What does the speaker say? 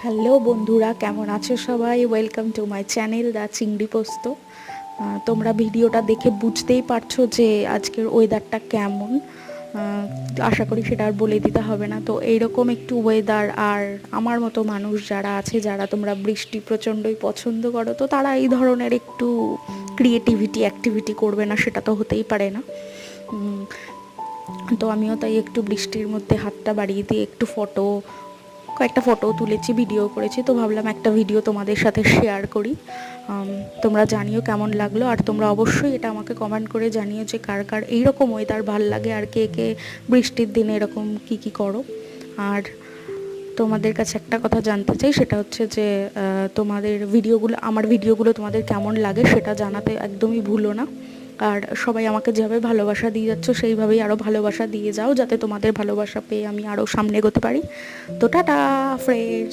Hello বন্ধুরা, কেমন আছো সবাই? Welcome to my channel the চিংড়ি পোস্ত। তোমরা ভিডিওটা দেখে বুঝতেই পারছো যে আজকের ওয়েদারটা কেমন। আশা করি সেটা আর বলে দিতে হবে না। তো এইরকম একটু ওয়েদার, আর আমার মতো মানুষ যারা আছে, যারা তোমরা বৃষ্টি প্রচণ্ডই পছন্দ করো, তো তারা এই ধরনের একটু ক্রিয়েটিভিটি অ্যাক্টিভিটি করবে না, সেটা তো হতেই পারে না। তো আমিও তাই একটু বৃষ্টির মধ্যে হাতটা বাড়িয়ে দিয়ে একটু কয়েকটা ফটো তুলেছি, ভিডিও করেছি। তো ভাবলাম একটা ভিডিও তোমাদের সাথে শেয়ার করি। তোমরা জানিও কেমন লাগলো, আর তোমরা অবশ্যই এটা আমাকে কমেন্ট করে জানিও যে কার কার এইরকম ওয়েদার ভাল লাগে, আর কে কে বৃষ্টির দিনে এরকম কি করো। আর তোমাদের কাছে একটা কথা জানতে চাই, সেটা হচ্ছে যে আমার ভিডিওগুলো তোমাদের কেমন লাগে সেটা জানাতে একদমই ভুলো না। আর সবাই আমাকে যেভাবে ভালোবাসা দিয়ে যাচ্ছ, সেইভাবেই আরও ভালোবাসা দিয়ে যাও, যাতে তোমাদের ভালোবাসা পেয়ে আমি আরও সামনে এগোতে পারি। তো টাটা ফ্রেন্ডস।